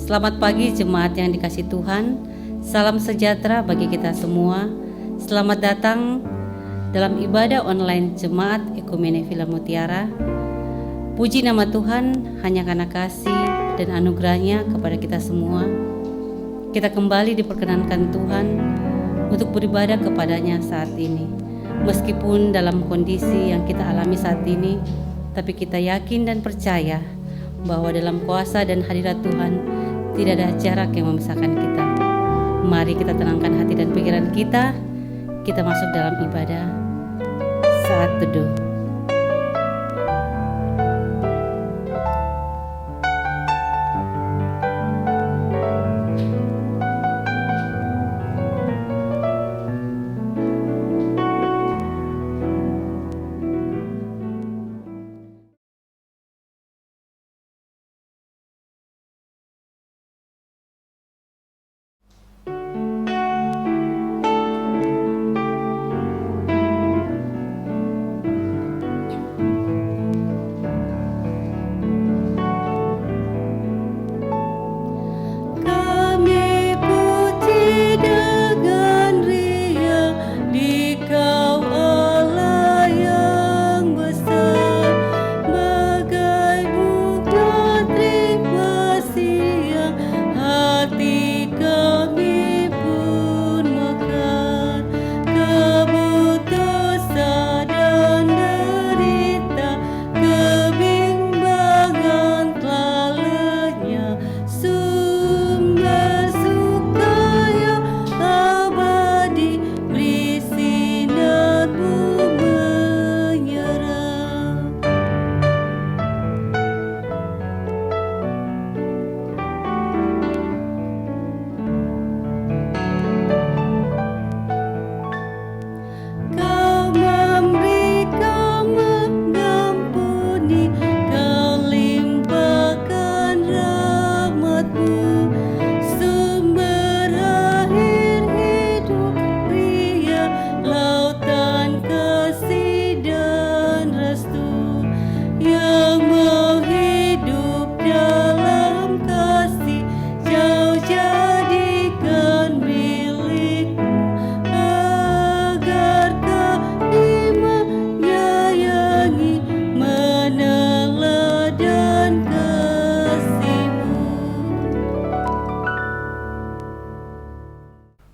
Selamat pagi jemaat yang dikasihi Tuhan. Salam sejahtera bagi kita semua. Selamat datang dalam ibadah online Jemaat Ekumene Villa Mutiara. Puji nama Tuhan hanya karena kasih dan anugerahnya kepada kita semua. Kita kembali diperkenankan Tuhan untuk beribadah kepadanya saat ini. Meskipun dalam kondisi yang kita alami saat ini, tapi kita yakin dan percaya bahwa dalam kuasa dan hadirat Tuhan tidak ada jarak yang memisahkan kita. Mari kita tenangkan hati dan pikiran kita. Kita masuk dalam ibadah saat teduh.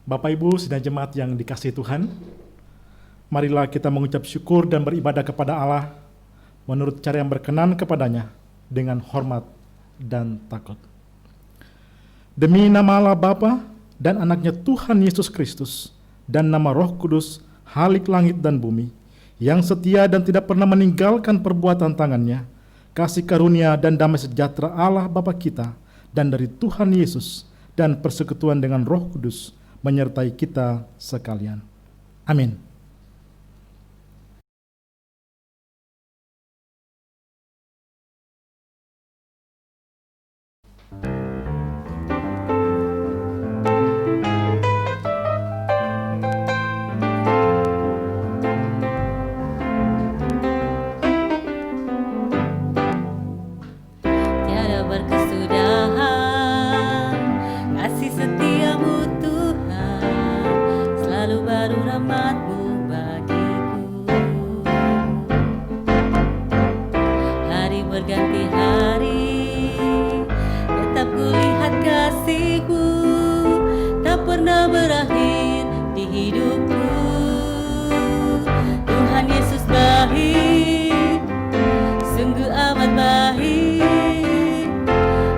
Bapak Ibu sidang jemaat yang dikasihi Tuhan, marilah kita mengucap syukur dan beribadah kepada Allah menurut cara yang berkenan kepadanya dengan hormat dan takut. Demi nama Allah Bapa dan anaknya Tuhan Yesus Kristus dan nama Roh Kudus, Halik langit dan bumi, yang setia dan tidak pernah meninggalkan perbuatan tangannya, kasih karunia dan damai sejahtera Allah Bapa kita dan dari Tuhan Yesus dan persekutuan dengan Roh Kudus menyertai kita sekalian. Amin. Tiada berkesudahan kasih setiamu Tuhan, selalu baru rahmat-Mu bagiku. Hari berganti hari, tetap kulihat kasih-Mu, tak pernah berakhir di hidupku. Tuhan Yesus baik, sungguh amat baik,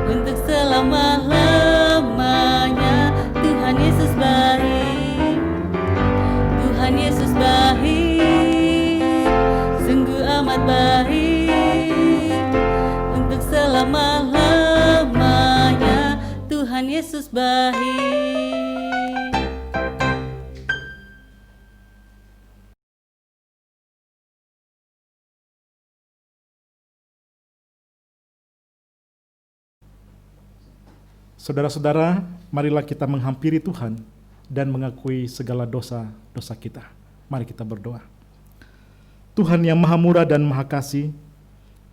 untuk selama-lamanya. Tuhan Yesus baik, Tuhan Yesus baik, sungguh amat baik, untuk selama-lamanya. Tuhan Yesus baik. Saudara-saudara, marilah kita menghampiri Tuhan dan mengakui segala dosa-dosa kita. Mari kita berdoa. Tuhan yang maha murah dan maha kasih,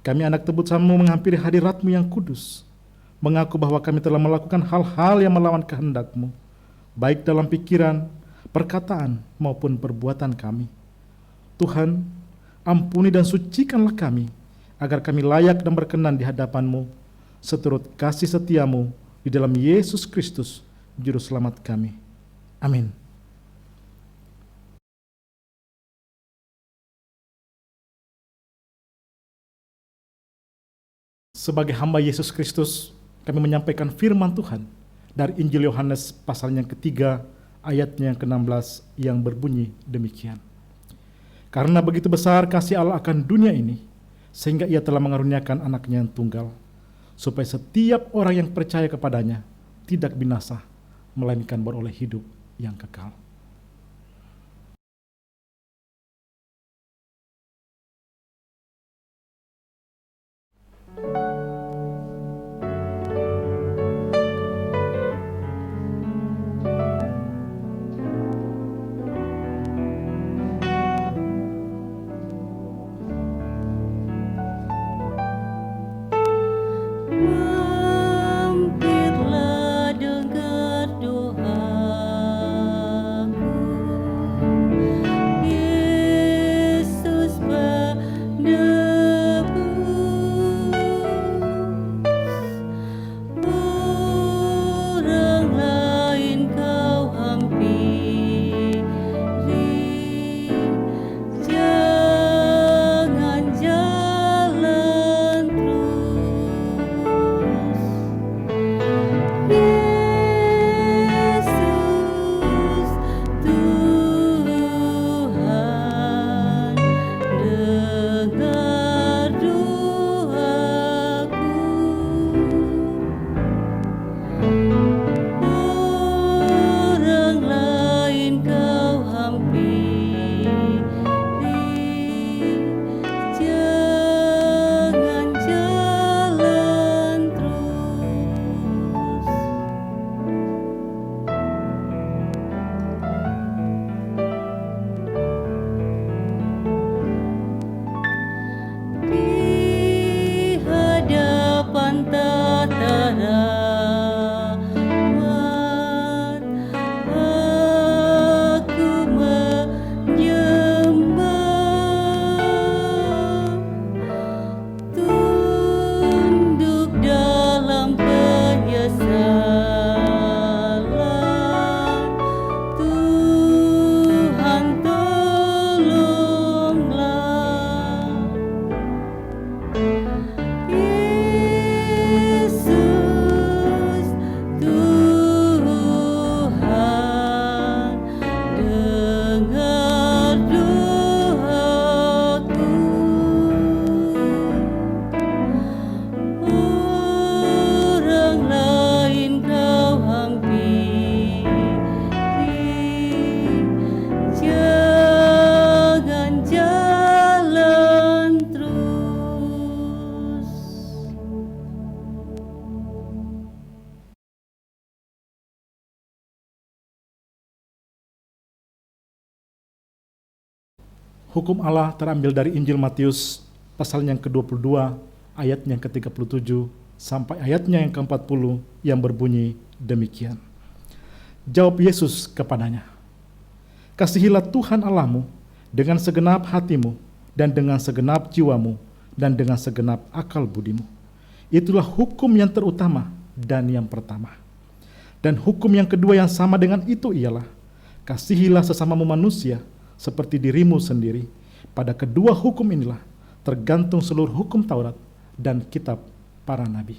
kami anak tebut-Mu menghampiri hadirat-Mu yang kudus. mengaku bahwa kami telah melakukan hal-hal yang melawan kehendak-Mu, baik dalam pikiran, perkataan, maupun perbuatan kami. Tuhan, ampuni dan sucikanlah kami, agar kami layak dan berkenan di hadapan-Mu, seturut kasih setia-Mu di dalam Yesus Kristus, Juru Selamat kami. Amin. Sebagai hamba Yesus Kristus, kami menyampaikan firman Tuhan dari Injil Yohanes pasal yang ketiga, ayatnya yang ke-16 yang berbunyi demikian. Karena begitu besar kasih Allah akan dunia ini, sehingga Ia telah mengaruniakan anaknya yang tunggal, supaya setiap orang yang percaya kepadanya tidak binasa, melainkan beroleh hidup yang kekal. Mampirlah dengar doaku, Yesus penebus. Orang lain kau hampiri, jangan jalan terus. Yesus Tuhan, dengar doaku. Orang lain kau hampiri, jangan jalan terus. Di hadapan tata rahmat, aku menyembah, tunduk dalam penyesalan. Tuhan tolonglah. Yesus Tuhan, dengar doaku. Orang lain kau hampiri, jangan jalan terus. Hukum Allah terambil dari Injil Matius pasal yang ke-22, ayatnya yang ke-37 sampai ayatnya yang ke-40 yang berbunyi demikian. Jawab Yesus kepadanya, kasihilah Tuhan Allahmu dengan segenap hatimu dan dengan segenap jiwamu dan dengan segenap akal budimu. Itulah hukum yang terutama dan yang pertama. Dan hukum yang kedua yang sama dengan itu ialah, kasihilah sesamamu manusia seperti dirimu sendiri. Pada kedua hukum inilah tergantung seluruh hukum Taurat dan kitab para nabi.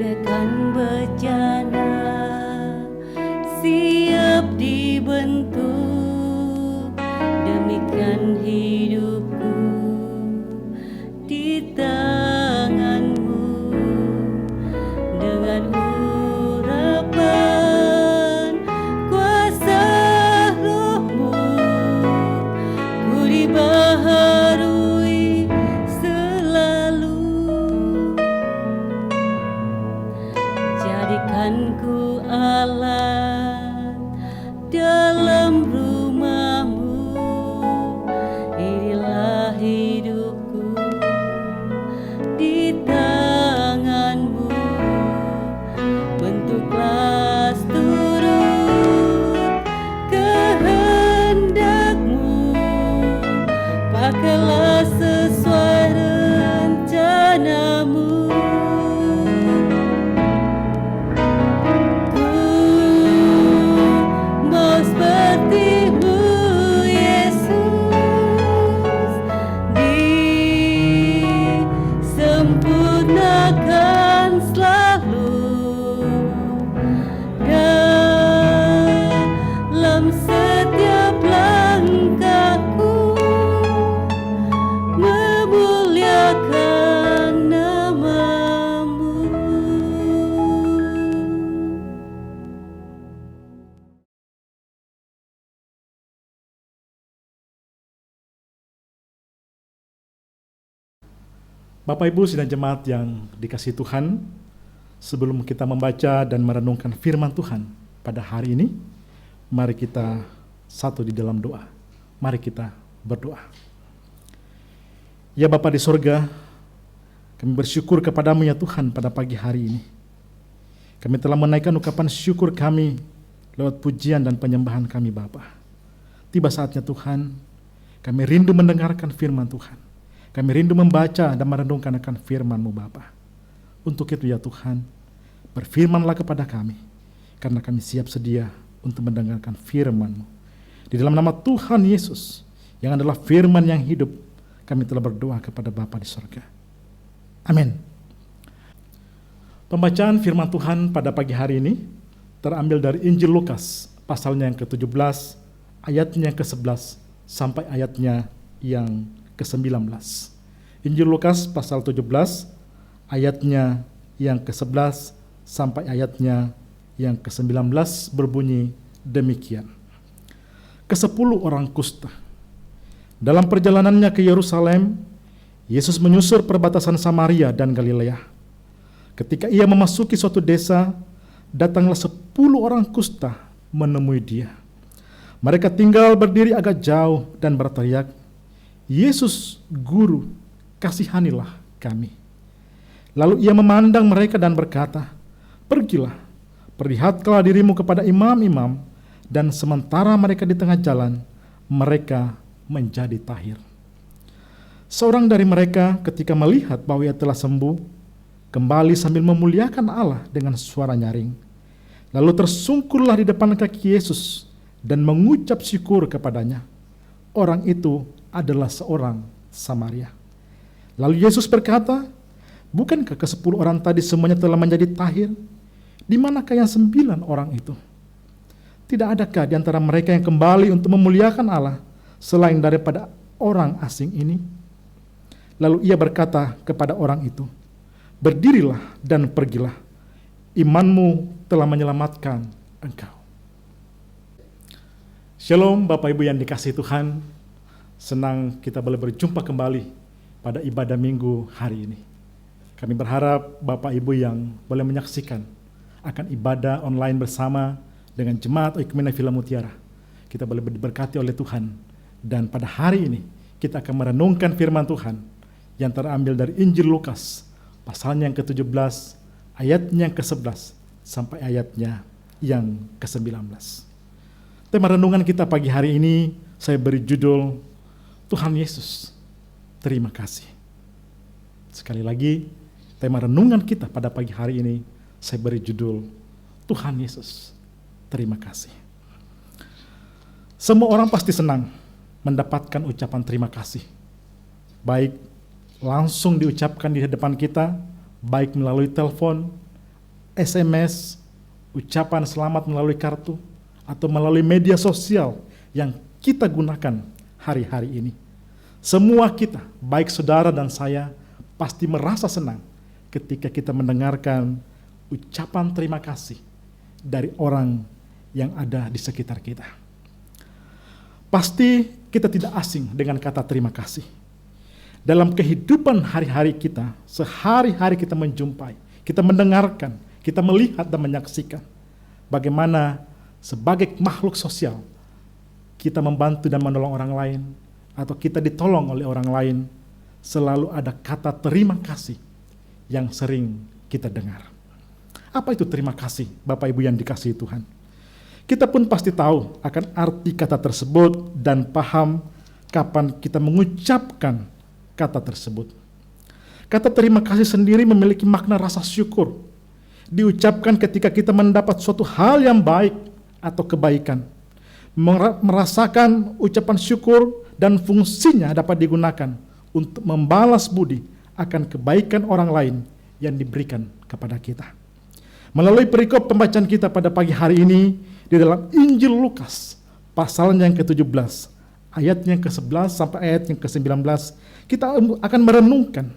Bagaikan bejana siap dibentuk, demikian hidupku di tanganmu. Dengan urapan kuasa Roh-Mu Bapak Ibu sidang jemaat yang dikasihi Tuhan, sebelum kita membaca dan merenungkan firman Tuhan pada hari ini, mari kita satu di dalam doa. Mari kita berdoa. Ya Bapa di sorga, kami bersyukur kepadamu ya Tuhan pada pagi hari ini. Kami telah menaikkan ucapan syukur kami lewat pujian dan penyembahan kami Bapa. Tiba saatnya Tuhan, kami rindu mendengarkan firman Tuhan. Kami rindu membaca dan merenungkan akan firman-Mu Bapa. Untuk itu ya Tuhan, berfirmanlah kepada kami, karena kami siap sedia untuk mendengarkan firman-Mu. Di dalam nama Tuhan Yesus, yang adalah firman yang hidup, kami telah berdoa kepada Bapa di surga. Amin. Pembacaan firman Tuhan pada pagi hari ini terambil dari Injil Lukas, pasalnya yang ke-17, ayatnya yang ke-11, sampai ayatnya yang ke-19. Injil Lukas pasal 17, ayatnya yang ke-11, sampai ayatnya yang ke-19 berbunyi demikian. Ke-10 orang kusta. Dalam perjalanannya ke Yerusalem, Yesus menyusur perbatasan Samaria dan Galilea. Ketika ia memasuki suatu desa, datanglah 10 orang kusta menemui dia. Mereka tinggal berdiri agak jauh dan berteriak, "Yesus, Guru, kasihanilah kami." Lalu ia memandang mereka dan berkata, "Pergilah, perlihatkanlah dirimu kepada imam-imam," dan sementara mereka di tengah jalan, mereka menjadi tahir. Seorang dari mereka ketika melihat bahwa ia telah sembuh, kembali sambil memuliakan Allah dengan suara nyaring. Lalu tersungkurlah di depan kaki Yesus dan mengucap syukur kepadanya. Orang itu adalah seorang Samaria. Lalu Yesus berkata, "Bukankah ke-10 orang tadi semuanya telah menjadi tahir? Di manakah yang 9 orang itu? Tidak adakah di antara mereka yang kembali untuk memuliakan Allah selain daripada orang asing ini?" Lalu ia berkata kepada orang itu, "Berdirilah dan pergilah. Imanmu telah menyelamatkan engkau." Shalom Bapak Ibu yang dikasihi Tuhan. Senang kita boleh berjumpa kembali pada ibadah minggu hari ini. Kami berharap Bapak Ibu yang boleh menyaksikan akan ibadah online bersama dengan Jemaat Oikumene Villa Mutiara, kita boleh diberkati oleh Tuhan. Dan pada hari ini kita akan merenungkan firman Tuhan yang terambil dari Injil Lukas, pasalnya yang ke-17, ayatnya yang ke-11, sampai ayatnya yang ke-19. Tema renungan kita pagi hari ini saya beri judul, Tuhan Yesus, terima kasih. Sekali lagi, tema renungan kita pada pagi hari ini, saya beri judul, Tuhan Yesus, terima kasih. Semua orang pasti senang mendapatkan ucapan terima kasih. Baik langsung diucapkan di depan kita, baik melalui telepon, SMS, ucapan selamat melalui kartu, atau melalui media sosial yang kita gunakan hari-hari ini. Semua kita, baik saudara dan saya, pasti merasa senang ketika kita mendengarkan ucapan terima kasih dari orang yang ada di sekitar kita. Pasti kita tidak asing dengan kata terima kasih. Dalam kehidupan hari-hari kita, sehari-hari kita menjumpai, kita mendengarkan, kita melihat dan menyaksikan bagaimana sebagai makhluk sosial kita membantu dan menolong orang lain, atau kita ditolong oleh orang lain, selalu ada kata terima kasih yang sering kita dengar. Apa itu terima kasih, Bapak Ibu yang dikasihi Tuhan? Kita pun pasti tahu akan arti kata tersebut dan paham kapan kita mengucapkan kata tersebut. Kata terima kasih sendiri memiliki makna rasa syukur. Diucapkan ketika kita mendapat suatu hal yang baik atau kebaikan. Merasakan ucapan syukur dan fungsinya dapat digunakan untuk membalas budi akan kebaikan orang lain yang diberikan kepada kita. Melalui perikop pembacaan kita pada pagi hari ini di dalam Injil Lukas, pasalnya yang ke-17, ayatnya yang ke-11 sampai ayat yang ke-19, kita akan merenungkan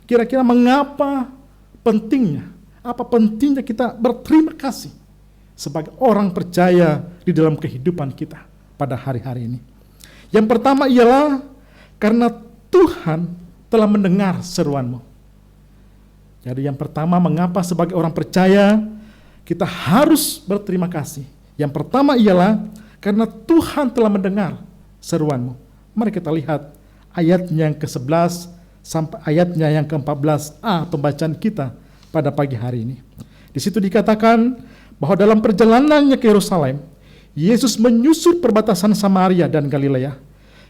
kira-kira mengapa pentingnya, apa pentingnya kita berterima kasih sebagai orang percaya di dalam kehidupan kita pada hari-hari ini. Yang pertama ialah karena Tuhan telah mendengar seruanmu. Jadi yang pertama, mengapa sebagai orang percaya kita harus berterima kasih? Yang pertama ialah karena Tuhan telah mendengar seruanmu. Mari kita lihat ayatnya yang ke-11 sampai ayatnya yang ke-14a pembacaan kita pada pagi hari ini. Di situ dikatakan bahwa dalam perjalanannya ke Yerusalem, Yesus menyusur perbatasan Samaria dan Galilea.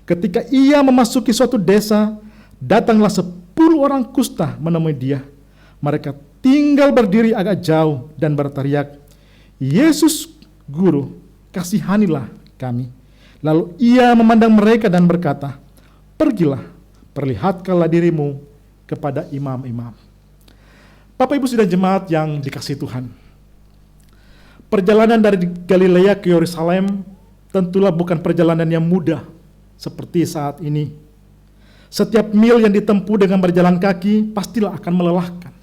Ketika ia memasuki suatu desa, datanglah 10 orang kusta menemui dia. Mereka tinggal berdiri agak jauh dan berteriak, "Yesus, Guru, kasihanilah kami." Lalu ia memandang mereka dan berkata, "Pergilah, perlihatkanlah dirimu kepada imam-imam." Bapak, Ibu, Saudara jemaat yang dikasihi Tuhan, perjalanan dari Galilea ke Yerusalem tentulah bukan perjalanan yang mudah seperti saat ini. Setiap mil yang ditempuh dengan berjalan kaki pastilah akan melelahkan,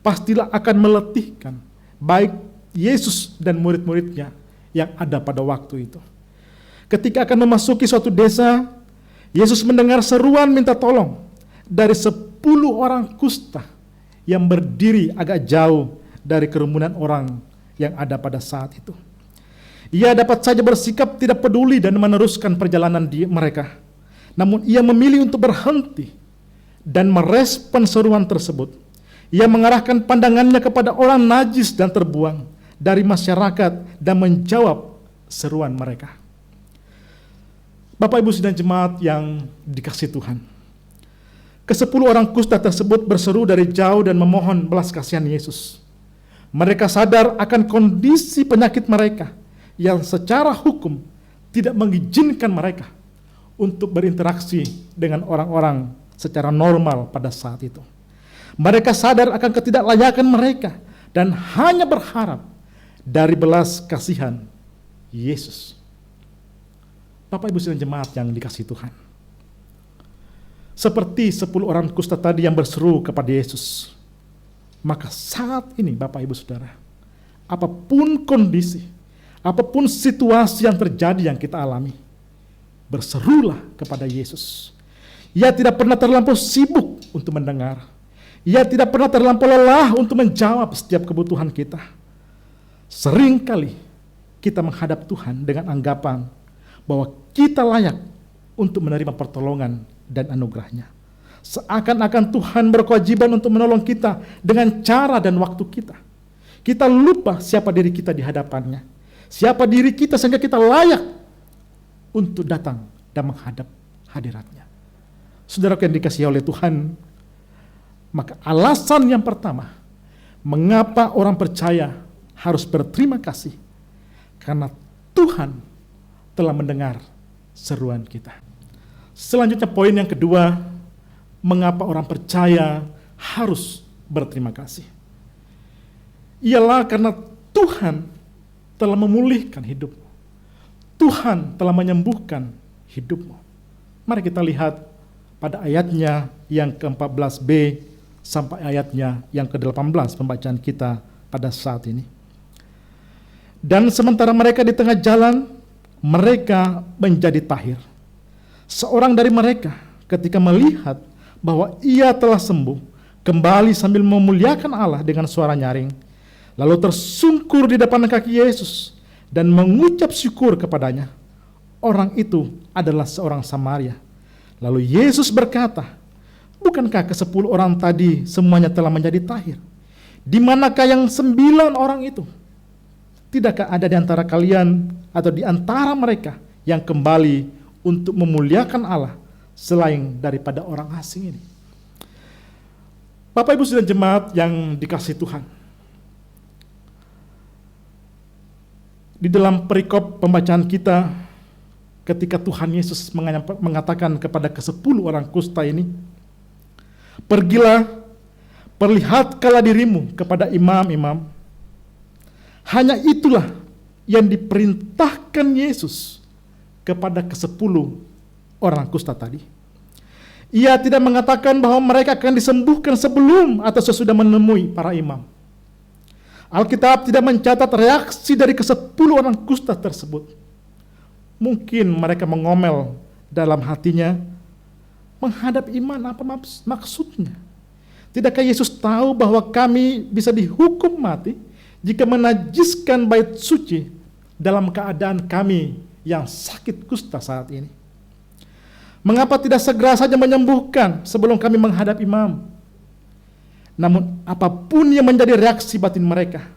pastilah akan meletihkan, baik Yesus dan murid-muridnya yang ada pada waktu itu. Ketika akan memasuki suatu desa, Yesus mendengar seruan minta tolong dari 10 orang kusta yang berdiri agak jauh dari kerumunan orang yang ada pada saat itu. Ia dapat saja bersikap tidak peduli dan meneruskan perjalanan mereka. Namun ia memilih untuk berhenti dan merespon seruan tersebut. Ia mengarahkan pandangannya kepada orang najis dan terbuang dari masyarakat dan menjawab seruan mereka. Bapak, Ibu, Saudara jemaat yang dikasihi Tuhan, ke-10 orang kusta tersebut berseru dari jauh dan memohon belas kasihan Yesus. Mereka sadar akan kondisi penyakit mereka yang secara hukum tidak mengizinkan mereka untuk berinteraksi dengan orang-orang secara normal pada saat itu. Mereka sadar akan ketidaklayakan mereka dan hanya berharap dari belas kasihan Yesus. Bapak, Ibu, Saudara jemaat yang dikasihi Tuhan, seperti 10 orang kusta tadi yang berseru kepada Yesus, maka saat ini Bapak, Ibu, Saudara, apapun kondisi, apapun situasi yang terjadi yang kita alami, berserulah kepada Yesus. Ia tidak pernah terlampau sibuk untuk mendengar. Ia tidak pernah terlampau lelah untuk menjawab setiap kebutuhan kita. Seringkali kita menghadap Tuhan dengan anggapan bahwa kita layak untuk menerima pertolongan dan anugerahnya. Seakan-akan Tuhan berkewajiban untuk menolong kita dengan cara dan waktu kita. Kita lupa siapa diri kita di hadapannya. Siapa diri kita sehingga kita layak untuk datang dan menghadap hadiratnya. Saudara yang dikasihi oleh Tuhan, maka alasan yang pertama, mengapa orang percaya harus berterima kasih, karena Tuhan telah mendengar seruan kita. Selanjutnya poin yang kedua, mengapa orang percaya harus berterima kasih. Ialah karena Tuhan telah memulihkan hidupmu. Tuhan telah menyembuhkan hidupmu. Mari kita lihat pada ayatnya yang ke-14b sampai ayatnya yang ke-18 pembacaan kita pada saat ini. Dan sementara mereka di tengah jalan, mereka menjadi tahir. Seorang dari mereka ketika melihat bahwa ia telah sembuh, kembali sambil memuliakan Allah dengan suara nyaring, lalu tersungkur di depan kaki Yesus dan mengucap syukur kepadanya. Orang itu adalah seorang Samaria. Lalu Yesus berkata, "Bukankah ke-10 orang tadi semuanya telah menjadi tahir? Di manakah yang 9 orang itu? Tidakkah ada di antara kalian atau di antara mereka yang kembali untuk memuliakan Allah selain daripada orang asing ini?" Bapak, Ibu, Saudara jemaat yang dikasihi Tuhan, di dalam perikop pembacaan kita, ketika Tuhan Yesus mengatakan kepada ke-10 orang kusta ini, "Pergilah, perlihatkanlah dirimu kepada imam-imam." Hanya itulah yang diperintahkan Yesus kepada ke-10 orang kusta tadi. Ia tidak mengatakan bahwa mereka akan disembuhkan sebelum atau sesudah menemui para imam. Alkitab tidak mencatat reaksi dari ke-10 orang kusta tersebut. Mungkin mereka mengomel dalam hatinya, menghadap iman apa maksudnya? Tidakkah Yesus tahu bahwa kami bisa dihukum mati jika menajiskan bait suci dalam keadaan kami yang sakit kusta saat ini? Mengapa tidak segera saja menyembuhkan sebelum kami menghadap imam? Namun apapun yang menjadi reaksi batin mereka,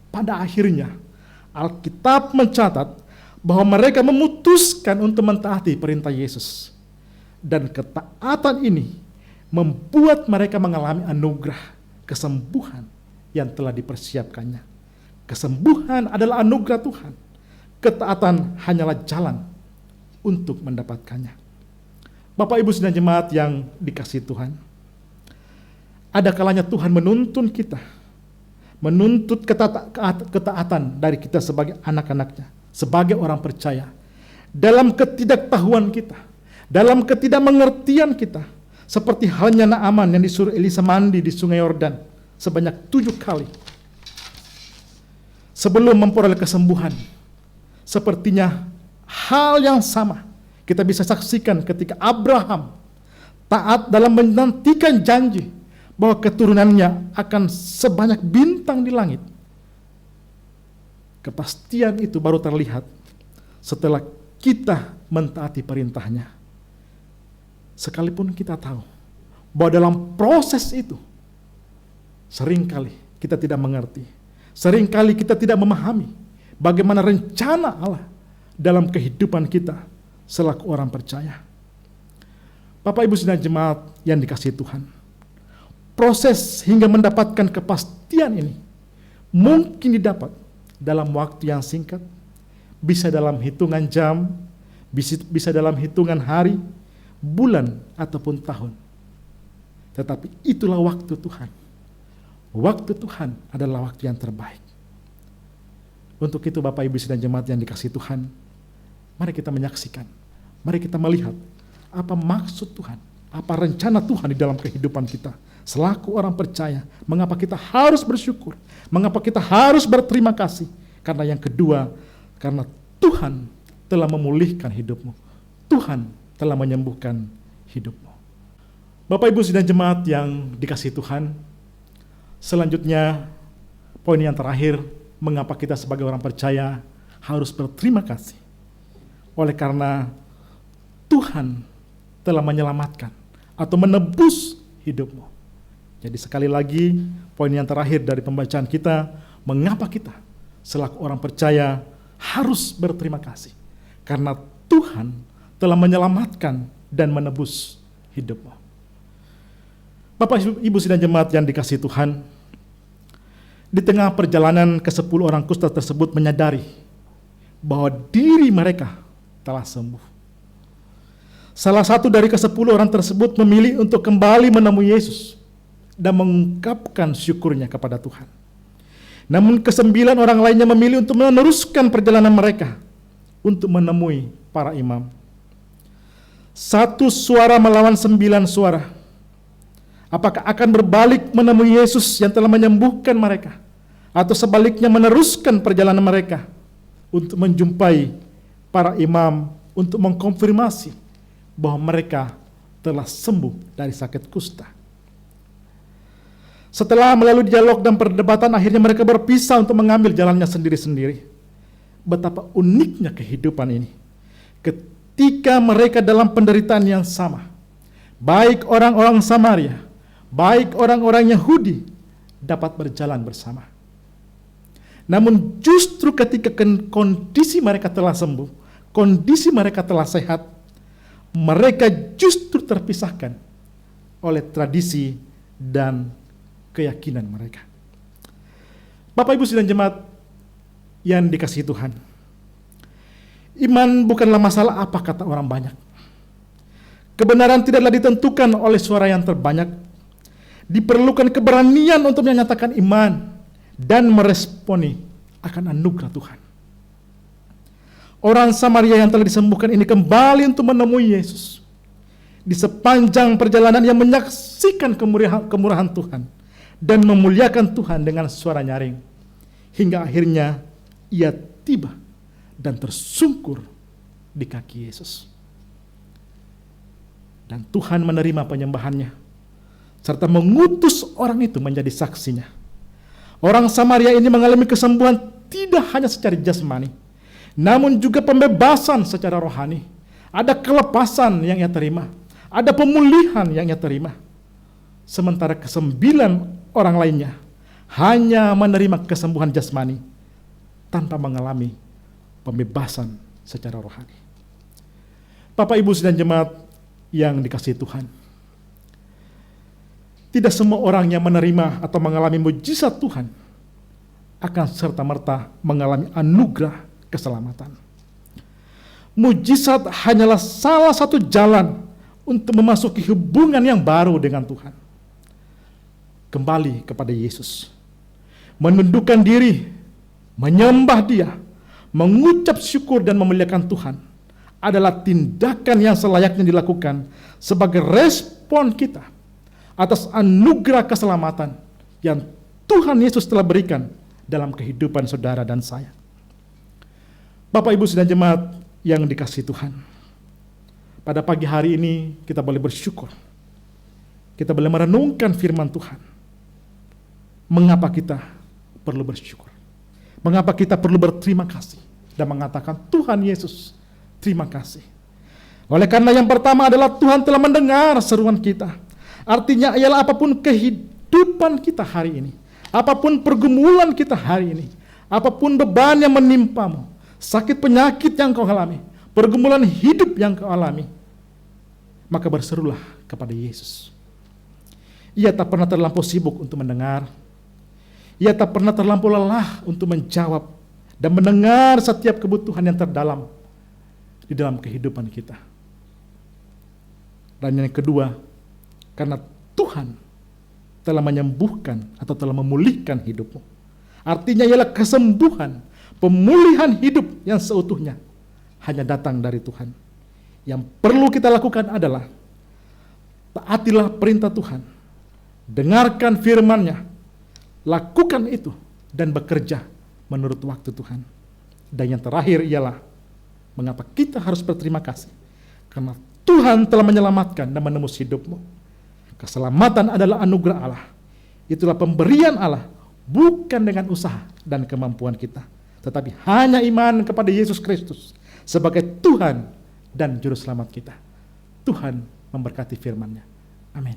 pada akhirnya Alkitab mencatat bahwa mereka memutuskan untuk mentaati perintah Yesus. Dan ketaatan ini membuat mereka mengalami anugerah kesembuhan yang telah dipersiapkannya. Kesembuhan adalah anugerah Tuhan. Ketaatan hanyalah jalan untuk mendapatkannya. Bapak, Ibu, dan jemaat yang dikasihi Tuhan, ada kalanya Tuhan menuntun kita, menuntut ketaatan dari kita sebagai anak-anaknya, sebagai orang percaya, dalam ketidaktahuan kita, dalam ketidakmengertian kita, seperti halnya Naaman yang disuruh Elisa mandi di sungai Yordan sebanyak 7 kali sebelum memperoleh kesembuhan. Sepertinya hal yang sama kita bisa saksikan ketika Abraham taat dalam menantikan janji bahwa keturunannya akan sebanyak bintang di langit. Kepastian itu baru terlihat setelah kita mentaati perintahnya. Sekalipun kita tahu bahwa dalam proses itu seringkali kita tidak mengerti, seringkali kita tidak memahami bagaimana rencana Allah dalam kehidupan kita selaku orang percaya. Bapak, Ibu, dan jemaat yang dikasihi Tuhan, proses hingga mendapatkan kepastian ini mungkin didapat dalam waktu yang singkat, bisa dalam hitungan jam, bisa dalam hitungan hari, bulan, ataupun tahun. Tetapi itulah waktu Tuhan. Waktu Tuhan adalah waktu yang terbaik. Untuk itu Bapak, Ibu, dan jemaat yang dikasihi Tuhan, mari kita menyaksikan, mari kita melihat apa maksud Tuhan, apa rencana Tuhan di dalam kehidupan kita selaku orang percaya. Mengapa kita harus bersyukur, mengapa kita harus berterima kasih. Karena yang kedua, karena Tuhan telah memulihkan hidupmu, Tuhan telah menyembuhkan hidupmu. Bapak, Ibu, dan jemaat yang dikasihi Tuhan, selanjutnya poin yang terakhir, mengapa kita sebagai orang percaya harus berterima kasih. Oleh karena Tuhan telah menyelamatkan atau menebus hidupmu. Jadi sekali lagi, poin yang terakhir dari pembacaan kita, mengapa kita selaku orang percaya harus berterima kasih. Karena Tuhan telah menyelamatkan dan menebus hidupmu. Bapak, Ibu, dan jemaat yang dikasihi Tuhan, di tengah perjalanan ke-10 orang kusta tersebut menyadari bahwa diri mereka telah sembuh. Salah satu dari ke-10 orang tersebut memilih untuk kembali menemui Yesus dan mengungkapkan syukurnya kepada Tuhan. Namun ke-9 orang lainnya memilih untuk meneruskan perjalanan mereka untuk menemui para imam. 1 suara melawan 9 suara. Apakah akan berbalik menemui Yesus yang telah menyembuhkan mereka, atau sebaliknya meneruskan perjalanan mereka untuk menjumpai para imam untuk mengkonfirmasi bahwa mereka telah sembuh dari sakit kusta? Setelah melalui dialog dan perdebatan, akhirnya mereka berpisah untuk mengambil jalannya sendiri-sendiri. Betapa uniknya kehidupan ini. Ketika mereka dalam penderitaan yang sama, baik orang-orang Samaria, baik orang-orang Yahudi dapat berjalan bersama. Namun justru ketika kondisi mereka telah sembuh, kondisi mereka telah sehat, mereka justru terpisahkan oleh tradisi dan keyakinan mereka. Bapak, Ibu, dan jemaat yang dikasihi Tuhan, iman bukanlah masalah apa kata orang banyak. Kebenaran tidaklah ditentukan oleh suara yang terbanyak. Diperlukan keberanian untuk menyatakan iman dan meresponi akan anugerah Tuhan. Orang Samaria yang telah disembuhkan ini kembali untuk menemui Yesus. Di sepanjang perjalanan yang menyaksikan kemurahan Tuhan dan memuliakan Tuhan dengan suara nyaring. Hingga akhirnya ia tiba dan tersungkur di kaki Yesus. Dan Tuhan menerima penyembahannya. serta mengutus orang itu menjadi saksinya. Orang Samaria ini mengalami kesembuhan tidak hanya secara jasmani, namun juga pembebasan secara rohani. Ada kelepasan yang ia terima, ada pemulihan yang ia terima. Sementara kesembilan orang lainnya hanya menerima kesembuhan jasmani tanpa mengalami pembebasan secara rohani. Bapak, Ibu, dan jemaat yang dikasihi Tuhan, tidak semua orang yang menerima atau mengalami mujizat Tuhan akan serta-merta mengalami anugerah keselamatan. Mujizat hanyalah salah satu jalan untuk memasuki hubungan yang baru dengan Tuhan. Kembali kepada Yesus, menundukkan diri, menyembah Dia, mengucap syukur dan memuliakan Tuhan adalah tindakan yang selayaknya dilakukan sebagai respon kita atas anugerah keselamatan yang Tuhan Yesus telah berikan dalam kehidupan saudara dan saya. Bapak, Ibu, dan jemaat yang dikasihi Tuhan, pada pagi hari ini kita boleh bersyukur. Kita boleh merenungkan firman Tuhan. Mengapa kita perlu bersyukur? Mengapa kita perlu berterima kasih dan mengatakan, Tuhan Yesus, terima kasih. Oleh karena yang pertama adalah Tuhan telah mendengar seruan kita. Artinya ialah apapun kehidupan kita hari ini, apapun pergumulan kita hari ini, apapun beban yang menimpamu, sakit penyakit yang kau alami, pergumulan hidup yang kau alami, maka berserulah kepada Yesus. Ia tak pernah terlampau sibuk untuk mendengar. Ia tak pernah terlampau lelah untuk menjawab dan mendengar setiap kebutuhan yang terdalam di dalam kehidupan kita. Dan yang kedua, karena Tuhan telah menyembuhkan atau telah memulihkan hidupmu. Artinya ialah kesembuhan, pemulihan hidup yang seutuhnya hanya datang dari Tuhan. Yang perlu kita lakukan adalah taatilah perintah Tuhan, dengarkan firman-Nya, lakukan itu dan bekerja menurut waktu Tuhan. Dan yang terakhir ialah mengapa kita harus berterima kasih, karena Tuhan telah menyelamatkan dan menembus hidupmu. Keselamatan adalah anugerah Allah. Itulah pemberian Allah, bukan dengan usaha dan kemampuan kita, tetapi hanya iman kepada Yesus Kristus sebagai Tuhan dan Juru Selamat kita. Tuhan memberkati firman-Nya. Amin.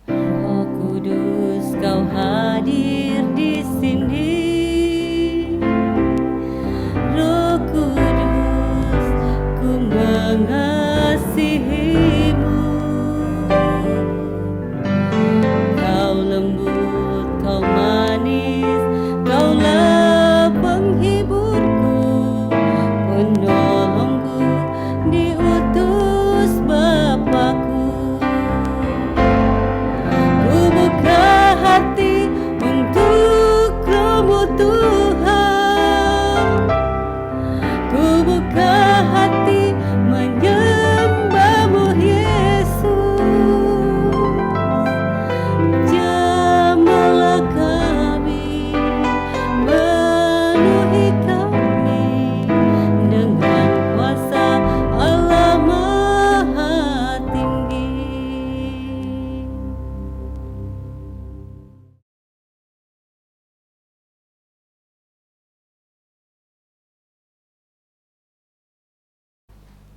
Roh Kudus, Kau hadir di sini. Roh Kudus, ku mengasihimu. Kau lembut, Kau manis, Kaulah penghiburku, penolongku, diutus Bapakku. Ku buka hati untuk Roh-Mu Tuhan. Ku buka hati menyembah-Mu Yesus. Jamahlah kami, penuhi kami dengan kuasa Allah Maha Tinggi.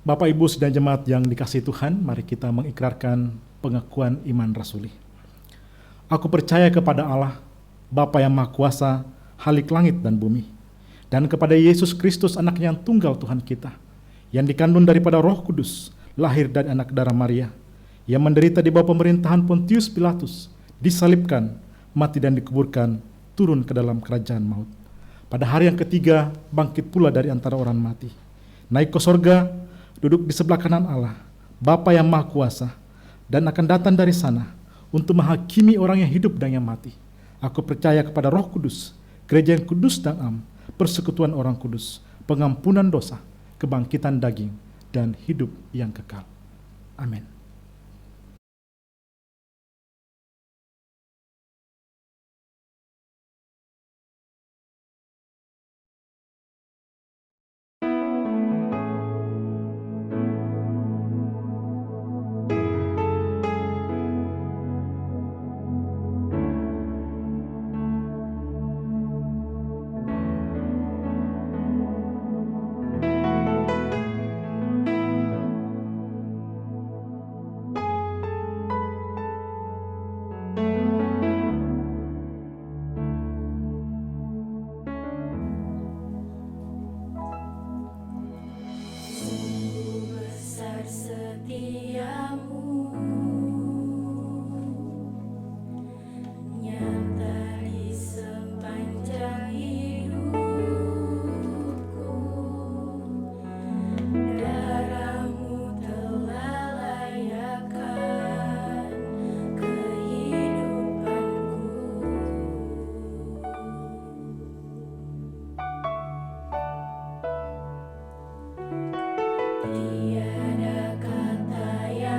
Bapak, Ibu, dan jemaat yang dikasihi Tuhan, mari kita mengikrarkan pengakuan iman rasuli. Aku percaya kepada Allah, Bapa yang Maha Kuasa, Halik langit dan bumi, dan kepada Yesus Kristus, anak yang tunggal Tuhan kita, yang dikandung daripada Roh Kudus, lahir dari anak darah Maria, yang menderita di bawah pemerintahan Pontius Pilatus, disalibkan, mati dan dikuburkan, turun ke dalam kerajaan maut. Pada hari yang ketiga, bangkit pula dari antara orang mati, naik ke sorga, duduk di sebelah kanan Allah, Bapa yang Maha Kuasa, dan akan datang dari sana untuk menghakimi orang yang hidup dan yang mati. Aku percaya kepada Roh Kudus, gereja yang kudus dan am, persekutuan orang kudus, pengampunan dosa, kebangkitan daging, dan hidup yang kekal. Amin. Besar setiamu, nyata di sepanjang hidupku. Darahmu telah layakkan kehidupanku. Tiada kata yang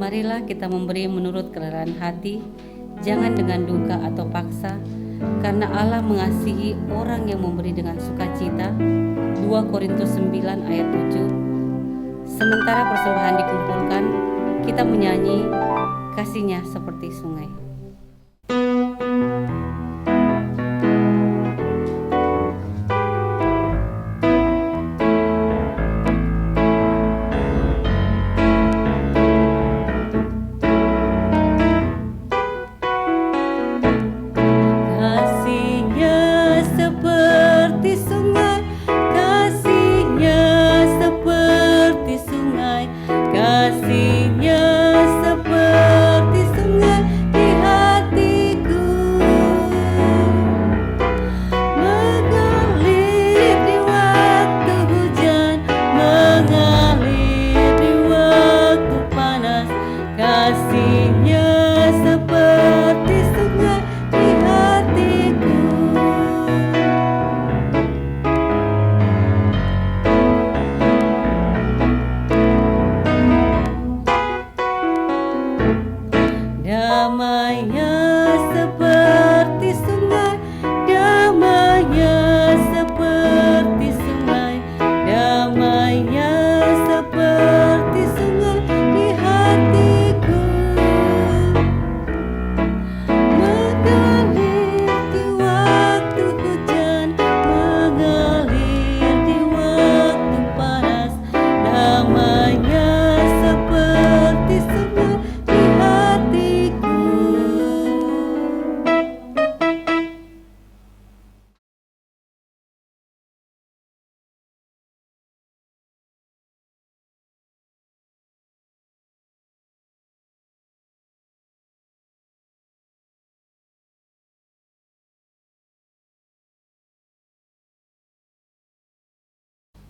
Marilah kita memberi menurut kerelaan hati, jangan dengan duka atau paksa, karena Allah mengasihi orang yang memberi dengan sukacita. 2 Korintus 9 ayat 7. Sementara persembahan dikumpulkan, kita menyanyi kasihnya seperti sungai.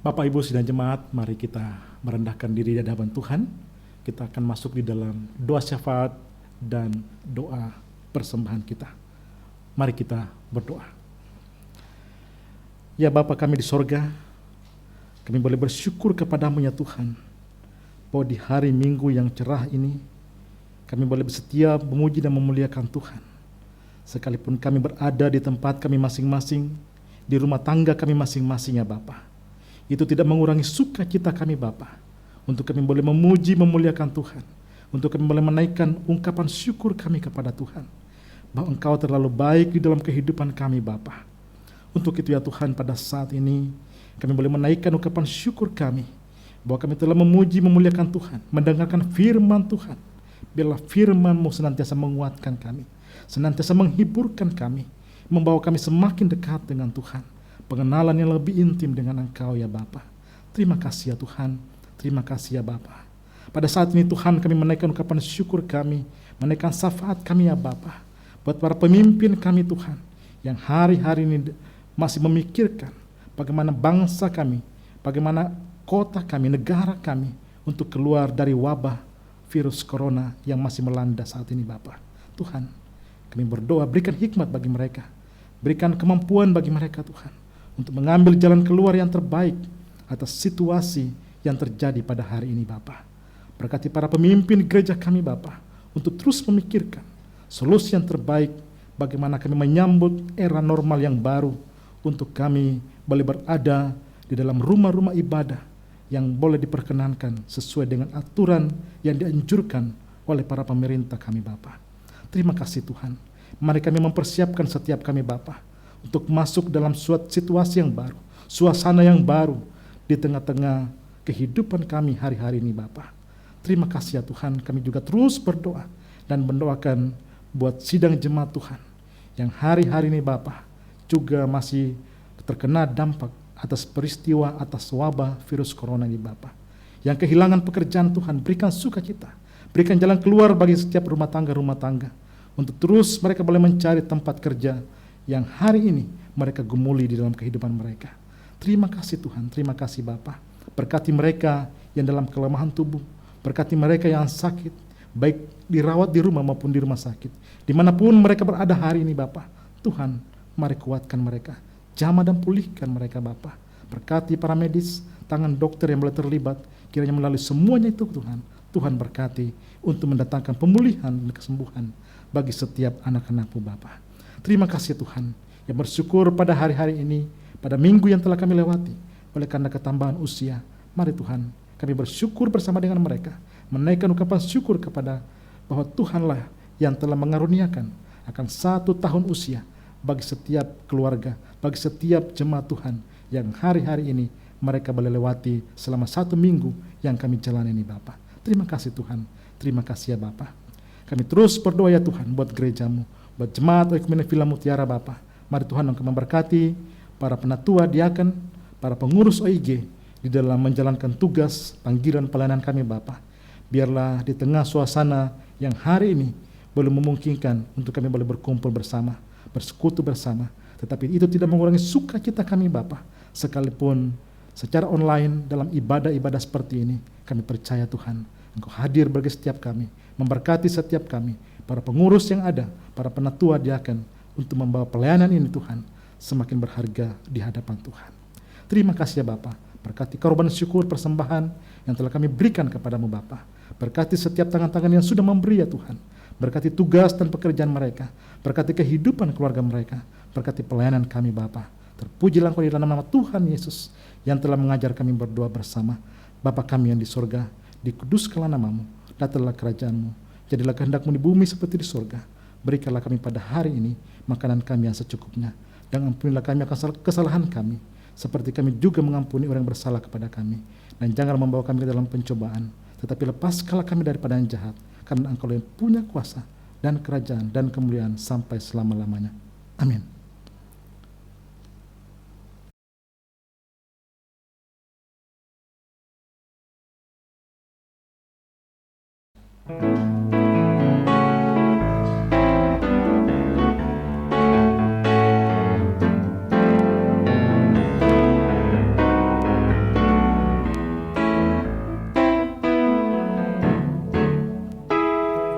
Bapak, Ibu, sidang jemaat, mari kita merendahkan diri di hadapan Tuhan. Kita akan masuk di dalam doa syafaat dan doa persembahan kita. Mari kita berdoa. Ya Bapa kami di sorga, kami boleh bersyukur kepadamu ya Tuhan, bahwa di hari Minggu yang cerah ini, kami boleh bersetia memuji dan memuliakan Tuhan. Sekalipun kami berada di tempat kami masing-masing, di rumah tangga kami masing-masing ya Bapa, itu tidak mengurangi sukacita kami Bapa, untuk kami boleh memuji memuliakan Tuhan, untuk kami boleh menaikkan ungkapan syukur kami kepada Tuhan, bahwa Engkau terlalu baik di dalam kehidupan kami Bapa. Untuk itu ya Tuhan, pada saat ini kami boleh menaikkan ungkapan syukur kami, bahwa kami telah memuji memuliakan Tuhan, mendengarkan firman Tuhan. Biarlah firman-Mu senantiasa menguatkan kami, senantiasa menghiburkan kami, membawa kami semakin dekat dengan Tuhan, pengenalan yang lebih intim dengan Engkau ya Bapa. Terima kasih ya Tuhan, terima kasih ya Bapa. Pada saat ini Tuhan, kami menaikkan ungkapan syukur kami, menaikkan syafaat kami ya Bapa, buat para pemimpin kami Tuhan, yang hari-hari ini masih memikirkan bagaimana bangsa kami, bagaimana kota kami, negara kami, untuk keluar dari wabah virus corona yang masih melanda saat ini Bapa. Tuhan, kami berdoa, berikan hikmat bagi mereka, berikan kemampuan bagi mereka Tuhan, untuk mengambil jalan keluar yang terbaik atas situasi yang terjadi pada hari ini Bapa. Berkati para pemimpin gereja kami Bapa, untuk terus memikirkan solusi yang terbaik, bagaimana kami menyambut era normal yang baru, untuk kami boleh berada di dalam rumah-rumah ibadah yang boleh diperkenankan sesuai dengan aturan yang dianjurkan oleh para pemerintah kami Bapa. Terima kasih Tuhan. Mari kami mempersiapkan setiap kami Bapa, untuk masuk dalam suatu situasi yang baru, suasana yang baru di tengah-tengah kehidupan kami hari-hari ini Bapa. Terima kasih ya Tuhan, kami juga terus berdoa dan mendoakan buat sidang jemaat Tuhan, yang hari-hari ini Bapa juga masih terkena dampak atas peristiwa, atas wabah virus corona ini Bapa. Yang kehilangan pekerjaan Tuhan, berikan sukacita, berikan jalan keluar bagi setiap rumah tangga, untuk terus mereka boleh mencari tempat kerja yang hari ini mereka gumuli di dalam kehidupan mereka. Terima kasih Tuhan, terima kasih Bapa. Berkati mereka yang dalam kelemahan tubuh, berkati mereka yang sakit, baik dirawat di rumah maupun di rumah sakit. Dimanapun mereka berada hari ini Bapa, Tuhan, mari kuatkan mereka, jamah dan pulihkan mereka Bapa. Berkati para medis, tangan dokter yang boleh terlibat, kiranya melalui semuanya itu Tuhan, Tuhan berkati untuk mendatangkan pemulihan dan kesembuhan bagi setiap anak-anak-Mu Bapa. Terima kasih Tuhan, yang bersyukur pada hari-hari ini, pada minggu yang telah kami lewati, oleh karena ketambahan usia. Mari Tuhan, kami bersyukur bersama dengan mereka, menaikkan ucapan syukur kepada bahwa Tuhanlah yang telah mengaruniakan akan 1 tahun usia bagi setiap keluarga, bagi setiap jemaat Tuhan yang hari-hari ini mereka boleh lewati selama 1 minggu yang kami jalani ini Bapa. Terima kasih Tuhan, terima kasih ya Bapa. Kami terus berdoa ya Tuhan buat gereja-Mu, buat jemaat Ekumenik Villa Mutiara Bapa. Mari Tuhan Engkau memberkati para penatua, diaken, para pengurus OIG di dalam menjalankan tugas panggilan pelayanan kami Bapa. Biarlah di tengah suasana yang hari ini belum memungkinkan untuk kami boleh berkumpul bersama, bersekutu bersama, tetapi itu tidak mengurangi sukacita kami Bapa. Sekalipun secara online dalam ibadah-ibadah seperti ini, kami percaya Tuhan, Engkau hadir bagi setiap kami, memberkati setiap kami, para pengurus yang ada, para penatua diaken, untuk membawa pelayanan ini Tuhan, semakin berharga di hadapan Tuhan. Terima kasih ya Bapa, berkati korban syukur persembahan yang telah kami berikan kepadamu Bapa. Berkati setiap tangan-tangan yang sudah memberi ya Tuhan. Berkati tugas dan pekerjaan mereka, berkati kehidupan keluarga mereka, berkati pelayanan kami Bapa. Terpujilah Engkau di dalam nama Tuhan Yesus yang telah mengajar kami berdoa bersama. Bapa kami yang di sorga, dikuduskanlah namamu, datanglah kerajaan-Mu, jadilah kehendak-Mu di bumi seperti di sorga. Berikanlah kami pada hari ini makanan kami yang secukupnya, dan ampunilah kami akan kesalahan kami, seperti kami juga mengampuni orang yang bersalah kepada kami. Dan janganlah membawa kami ke dalam pencobaan, tetapi lepaskanlah kami daripada yang jahat, karena Engkau yang punya kuasa dan kerajaan dan kemuliaan sampai selama-lamanya. Amin.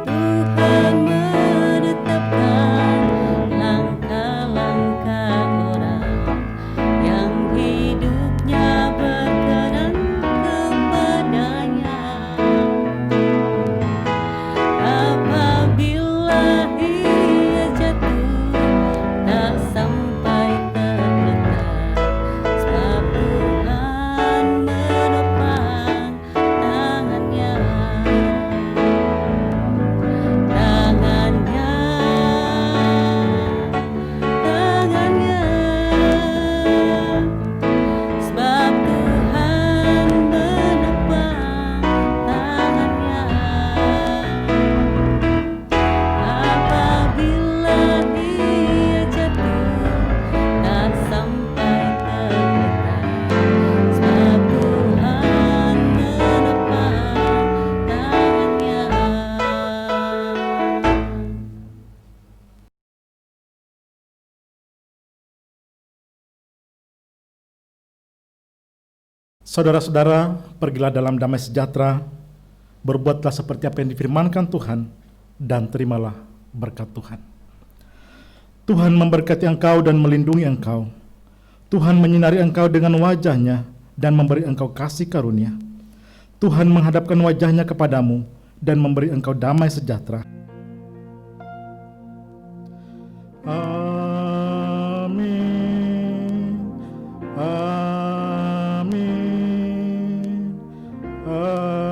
Tuhan menetapkan langkah-langkah orang yang hidupnya berkenan kepadanya. Apabila ia jatuh, tak sampai terletak, sebab Tuhan menopang tangannya. Sebab Tuhan menopang tangannya. Apabila ia jatuh, tak sampai terletak, sebab Tuhan menopang tangannya. Saudara-saudara, pergilah dalam damai sejahtera, berbuatlah seperti apa yang difirmankan Tuhan, dan terimalah berkat Tuhan. Tuhan memberkati engkau dan melindungi engkau. Tuhan menyinari engkau dengan wajah-Nya dan memberi engkau kasih karunia. Tuhan menghadapkan wajah-Nya kepadamu dan memberi engkau damai sejahtera. Amin. Amin. Amin.